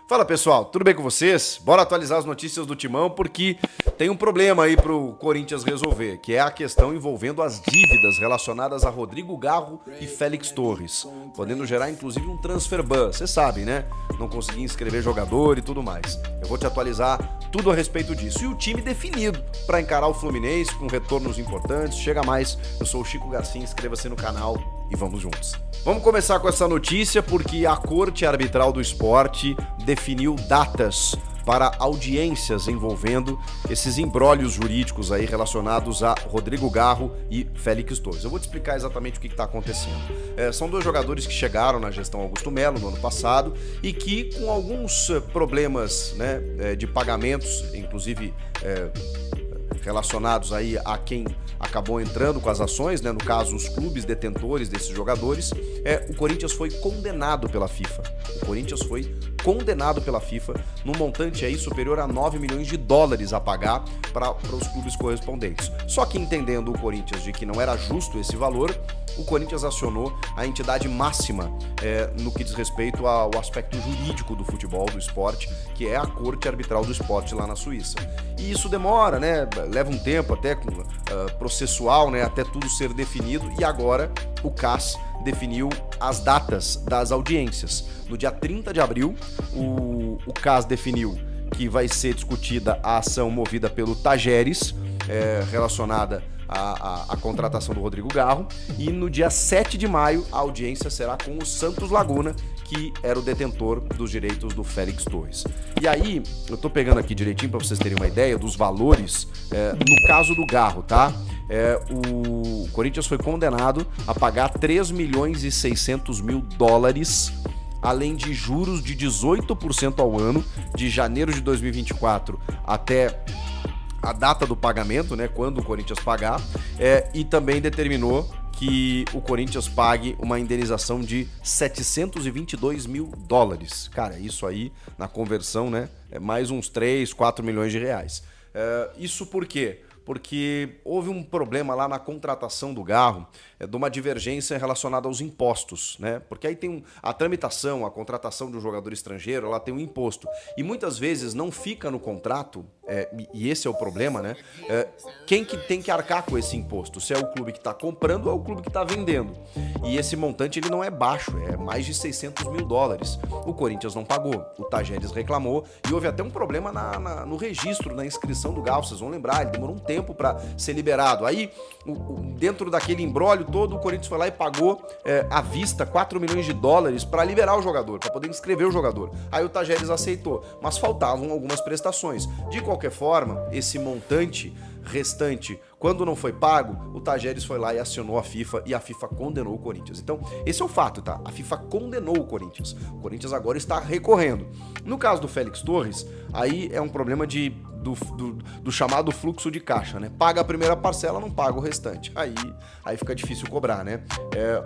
Fala pessoal, tudo bem com vocês? Bora atualizar as notícias do Timão porque tem um problema aí pro Corinthians resolver, que é a questão envolvendo as dívidas relacionadas a Rodrigo Garro e Félix Torres, podendo gerar inclusive um transfer ban, vocês sabem, né? Não consegui inscrever jogador e tudo mais. Eu vou te atualizar tudo a respeito disso. E o time definido para encarar o Fluminense com retornos importantes. Chega mais, eu sou o Chico Garcia, inscreva-se no canal e vamos juntos. Vamos começar com essa notícia porque a Corte Arbitral do Esporte definiu datas para audiências envolvendo esses imbrólios jurídicos aí relacionados a Rodrigo Garro e Félix Torres. Eu vou te explicar exatamente o que está acontecendo. São dois jogadores que chegaram na gestão Augusto Melo no ano passado e que com alguns problemas, né, de pagamentos, inclusive relacionados aí a quem acabou entrando com as ações, né? No caso, os clubes detentores desses jogadores, o Corinthians foi condenado pela FIFA. O Corinthians foi condenado pela FIFA num montante aí superior a 9 milhões de dólares a pagar para os clubes correspondentes. Só que entendendo o Corinthians de que não era justo esse valor, o Corinthians acionou a entidade máxima no que diz respeito ao aspecto jurídico do futebol, do esporte, que é a Corte Arbitral do Esporte lá na Suíça. E isso demora, né? Leva um tempo até processual, né? Até tudo ser definido, e agora o CAS definiu as datas das audiências. No dia 30 de abril, o CAS definiu que vai ser discutida a ação movida pelo Tajeres, relacionada à contratação do Rodrigo Garro, e no dia 7 de maio a audiência será com o Santos Laguna, que era o detentor dos direitos do Félix Torres. E aí, eu tô pegando aqui direitinho para vocês terem uma ideia dos valores, no caso do Garro, tá? O Corinthians foi condenado a pagar 3 milhões e 600 mil dólares, além de juros de 18% ao ano, de janeiro de 2024 até a data do pagamento, né, quando o Corinthians pagar, e também determinou que o Corinthians pague uma indenização de 722 mil dólares. Cara, isso aí, na conversão, né, é mais uns 3, 4 milhões de reais. Isso por quê? Porque houve um problema lá na contratação do Garro, de uma divergência relacionada aos impostos, né? Porque aí tem a tramitação, a contratação de um jogador estrangeiro, ela tem um imposto. E muitas vezes não fica no contrato, e esse é o problema, né? Quem que tem que arcar com esse imposto? Se é o clube que está comprando ou é o clube que está vendendo. E esse montante ele não é baixo, é mais de 600 mil dólares. O Corinthians não pagou, o Tajeres reclamou e houve até um problema no registro, na inscrição do Garro. Vocês vão lembrar, ele demorou um tempo para ser liberado. Aí, dentro daquele imbróglio todo, o Corinthians foi lá e pagou à vista 4 milhões de dólares para liberar o jogador, para poder inscrever o jogador. Aí o Tajeres aceitou, mas faltavam algumas prestações. De qualquer forma, esse montante restante, quando não foi pago, o Tajeres foi lá e acionou a FIFA, e a FIFA condenou o Corinthians. Então, esse é o fato, tá? A FIFA condenou o Corinthians. O Corinthians agora está recorrendo. No caso do Félix Torres, aí é um problema do chamado fluxo de caixa, né? Paga a primeira parcela, não paga o restante. Aí fica difícil cobrar, né?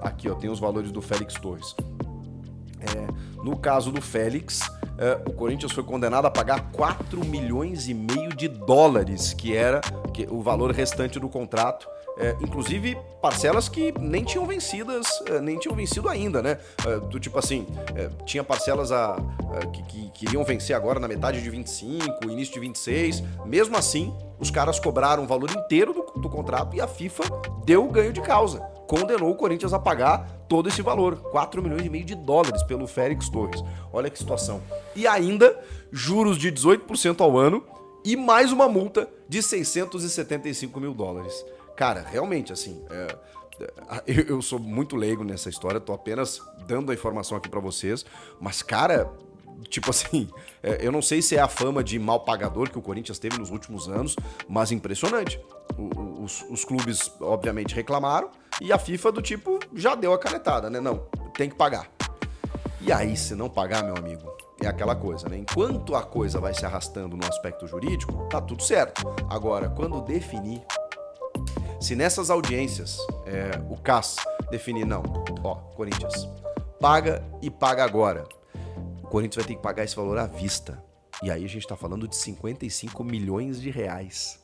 Aqui, ó, tem os valores do Félix Torres. No caso do Félix, o Corinthians foi condenado a pagar 4 milhões e meio de dólares, que era o valor restante do contrato. Inclusive parcelas que nem tinham vencido ainda, né? Do tipo assim, tinha parcelas que iriam vencer agora na metade de 25, início de 26. Mesmo assim, os caras cobraram o valor inteiro do contrato e a FIFA deu o ganho de causa. Condenou o Corinthians a pagar todo esse valor, 4 milhões e meio de dólares pelo Félix Torres. Olha que situação. E ainda, juros de 18% ao ano e mais uma multa de 675 mil dólares. Cara, realmente, assim, eu sou muito leigo nessa história, tô apenas dando a informação aqui pra vocês, mas, cara, tipo assim, eu não sei se é a fama de mal pagador que o Corinthians teve nos últimos anos, mas impressionante. Os clubes, obviamente, reclamaram e a FIFA, do tipo, já deu a canetada, né? Não, tem que pagar. E aí, se não pagar, meu amigo, é aquela coisa, né? Enquanto a coisa vai se arrastando no aspecto jurídico, tá tudo certo. Agora, quando definir, se nessas audiências o CAS definir, não, ó, Corinthians, paga e paga agora. O Corinthians vai ter que pagar esse valor à vista. E aí a gente tá falando de 55 milhões de reais.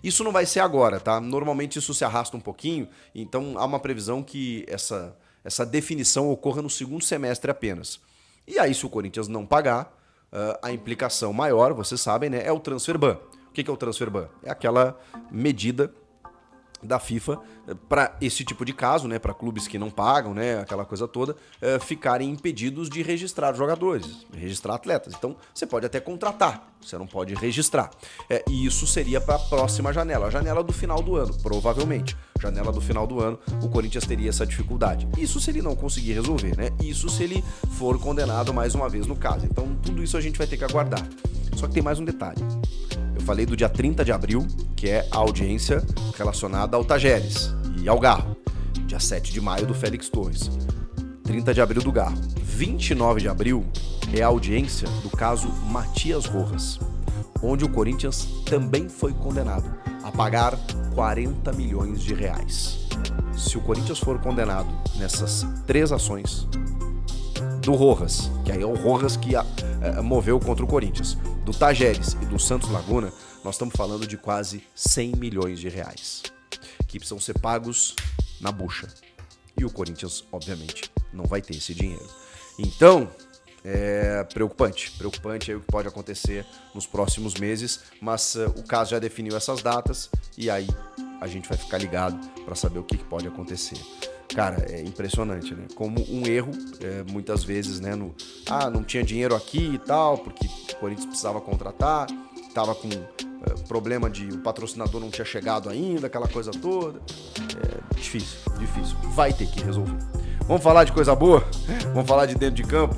Isso não vai ser agora, tá? Normalmente isso se arrasta um pouquinho, então há uma previsão que essa definição ocorra no segundo semestre apenas. E aí, se o Corinthians não pagar, a implicação maior, vocês sabem, né, é o transfer ban. O que é o transfer ban? É aquela medida da FIFA para esse tipo de caso, né, para clubes que não pagam, né, aquela coisa toda, ficarem impedidos de registrar jogadores, registrar atletas. Então, você pode até contratar, você não pode registrar. E isso seria para a próxima janela, a janela do final do ano, provavelmente. Janela do final do ano, o Corinthians teria essa dificuldade. Isso se ele não conseguir resolver, né? Isso se ele for condenado mais uma vez no caso. Então, tudo isso a gente vai ter que aguardar. Só que tem mais um detalhe. Eu falei do dia 30 de abril, que é a audiência relacionada ao Tajeres e ao Garro. Dia 7 de maio do Félix Torres. 30 de abril do Garro. 29 de abril é a audiência do caso Matias Rojas, onde o Corinthians também foi condenado a pagar 40 milhões de reais. Se o Corinthians for condenado nessas 3 ações, do Rojas, que aí é o Rojas que moveu contra o Corinthians, do Tajeres e do Santos Laguna, nós estamos falando de quase 100 milhões de reais, que precisam ser pagos na bucha. E o Corinthians, obviamente, não vai ter esse dinheiro. Então, é preocupante aí o que pode acontecer nos próximos meses, mas o caso já definiu essas datas e aí a gente vai ficar ligado para saber o que pode acontecer. Cara, é impressionante, né? Como um erro, muitas vezes, né? Não tinha dinheiro aqui e tal, porque o Corinthians precisava contratar, tava com problema de o patrocinador não tinha chegado ainda, aquela coisa toda. Difícil. Vai ter que resolver. Vamos falar de coisa boa? Vamos falar de dentro de campo?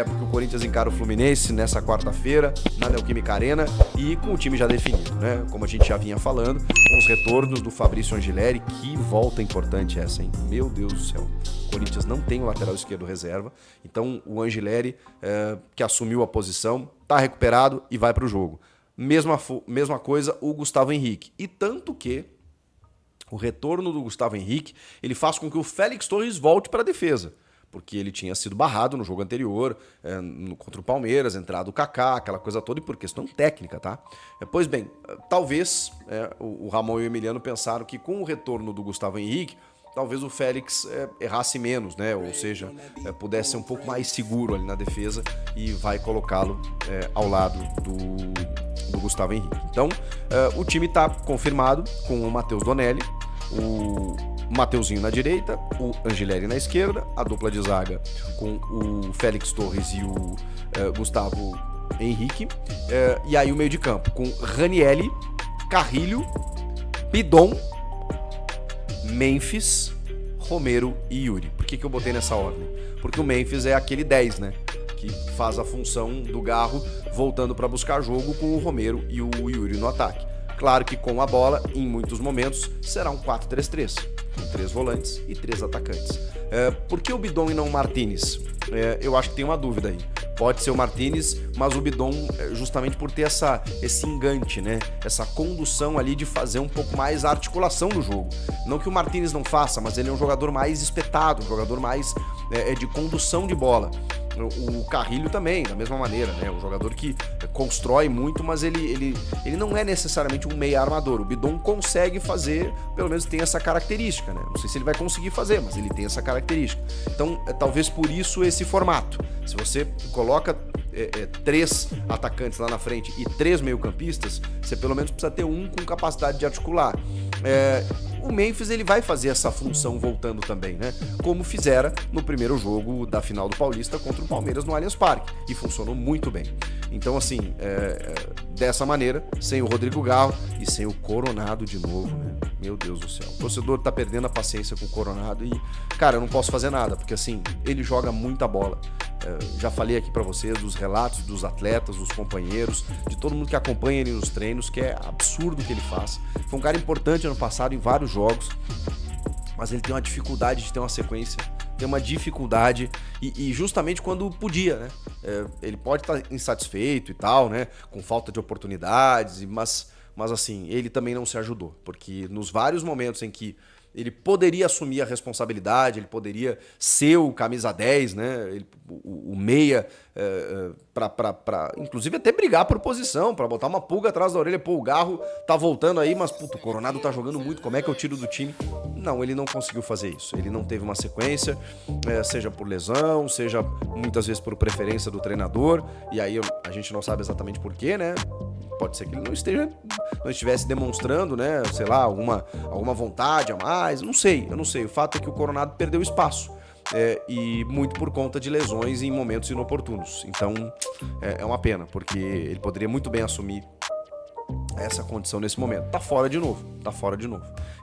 Porque o Corinthians encara o Fluminense nessa quarta-feira, na Neoquímica Arena, e com o time já definido, né? Como a gente já vinha falando, com os retornos do Fabrício Angileri, que volta importante essa, hein? Meu Deus do céu. O Corinthians não tem o lateral esquerdo reserva, então o Angileri, que assumiu a posição, tá recuperado e vai pro jogo. Mesma coisa o Gustavo Henrique. E tanto que o retorno do Gustavo Henrique, ele faz com que o Félix Torres volte para a defesa, porque ele tinha sido barrado no jogo anterior, contra o Palmeiras, entrado o Kaká, aquela coisa toda, e por questão técnica, tá? Pois bem, talvez o Ramon e o Emiliano pensaram que com o retorno do Gustavo Henrique, talvez o Félix errasse menos, né? Ou seja, pudesse ser um pouco mais seguro ali na defesa e vai colocá-lo ao lado do Gustavo Henrique. Então, o time está confirmado com o Matheus Donelli, o Mateuzinho na direita, o Angileri na esquerda, a dupla de zaga com o Félix Torres e o Gustavo Henrique, e aí o meio de campo com Ranielli, Carrilho, Bidon, Memphis, Romero e Yuri. Por que eu botei nessa ordem? Porque o Memphis é aquele 10, né? Que faz a função do Garro voltando para buscar jogo com o Romero e o Yuri no ataque. Claro que com a bola, em muitos momentos, será um 4-3-3, com 3 volantes e 3 atacantes. Por que o Bidon e não o Martínez? Eu acho que tem uma dúvida aí. Pode ser o Martínez, mas o Bidon, justamente por ter esse engante, né? Essa condução ali de fazer um pouco mais a articulação do jogo. Não que o Martínez não faça, mas ele é um jogador mais espetado, um jogador mais de condução de bola. O Carrilho também, da mesma maneira, né? Um jogador que constrói muito, mas ele não é necessariamente um meia armador. O Bidon consegue fazer, pelo menos tem essa característica, né? Não sei se ele vai conseguir fazer, mas ele tem essa característica. Então, talvez por isso esse formato. Se você coloca 3 atacantes lá na frente e 3 meio-campistas, você pelo menos precisa ter um com capacidade de articular. O Memphis ele vai fazer essa função voltando também, né? Como fizera no primeiro jogo da final do Paulista contra o Palmeiras no Allianz Parque, e funcionou muito bem. Então, assim, dessa maneira, sem o Rodrigo Garro e sem o Coronado de novo, né? Meu Deus do céu. O torcedor tá perdendo a paciência com o Coronado e, cara, eu não posso fazer nada, porque assim, ele joga muita bola. Já falei aqui pra vocês dos relatos dos atletas, dos companheiros, de todo mundo que acompanha ele nos treinos, que é absurdo o que ele faz. Foi um cara importante ano passado em vários jogos, mas ele tem uma dificuldade de ter uma sequência, tem uma dificuldade e justamente quando podia, né? Ele pode estar insatisfeito e tal, né? Com falta de oportunidades, mas assim, ele também não se ajudou, porque nos vários momentos em que ele poderia assumir a responsabilidade, ele poderia ser o camisa 10, né? O meia, pra inclusive até brigar por posição, pra botar uma pulga atrás da orelha. Pô, o Garro tá voltando aí, mas puto, o Coronado tá jogando muito, como é que eu tiro do time? Não, ele não conseguiu fazer isso. Ele não teve uma sequência, seja por lesão, seja muitas vezes por preferência do treinador, e aí a gente não sabe exatamente por quê, né? Pode ser que ele não estivesse demonstrando, né, sei lá, alguma vontade a mais, eu não sei. O fato é que o Coronado perdeu espaço. E muito por conta de lesões em momentos inoportunos. Então é uma pena, porque ele poderia muito bem assumir essa condição nesse momento. Tá fora de novo.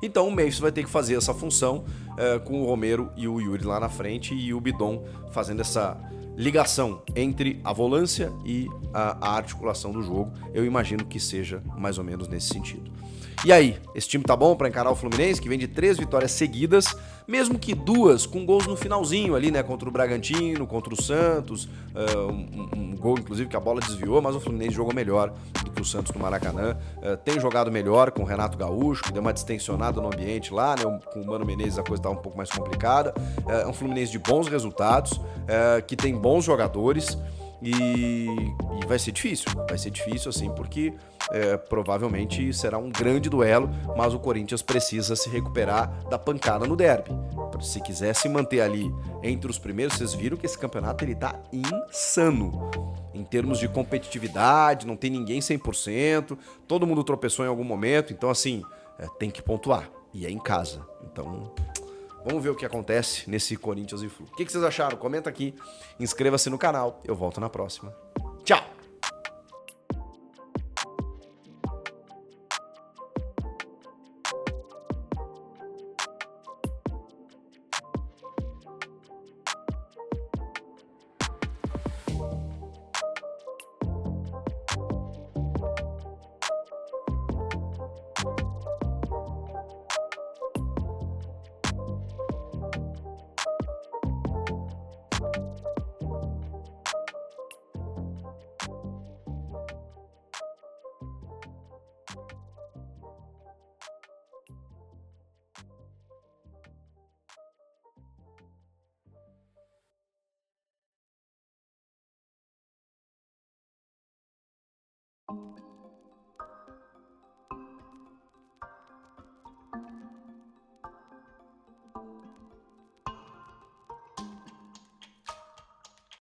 Então o Memphis vai ter que fazer essa função com o Romero e o Yuri lá na frente e o Bidon fazendo essa ligação entre a volância e a articulação do jogo. Eu imagino que seja mais ou menos nesse sentido. E aí, esse time tá bom para encarar o Fluminense, que vem de 3 vitórias seguidas, mesmo que 2 com gols no finalzinho ali, né? Contra o Bragantino, contra o Santos, um gol, inclusive, que a bola desviou, mas o Fluminense jogou melhor do que o Santos no Maracanã. Tem jogado melhor com o Renato Gaúcho, que deu uma distensionada no ambiente lá, né? Com o Mano Menezes a coisa estava um pouco mais complicada. É um Fluminense de bons resultados, que tem bons jogadores. E vai ser difícil assim, porque provavelmente será um grande duelo, mas o Corinthians precisa se recuperar da pancada no derby. Se quiser se manter ali entre os primeiros, vocês viram que esse campeonato ele tá insano. Em termos de competitividade, não tem ninguém 100%, todo mundo tropeçou em algum momento, então assim, tem que pontuar, e é em casa. Então, vamos ver o que acontece nesse Corinthians e Flu. O que vocês acharam? Comenta aqui, inscreva-se no canal, eu volto na próxima. Tchau!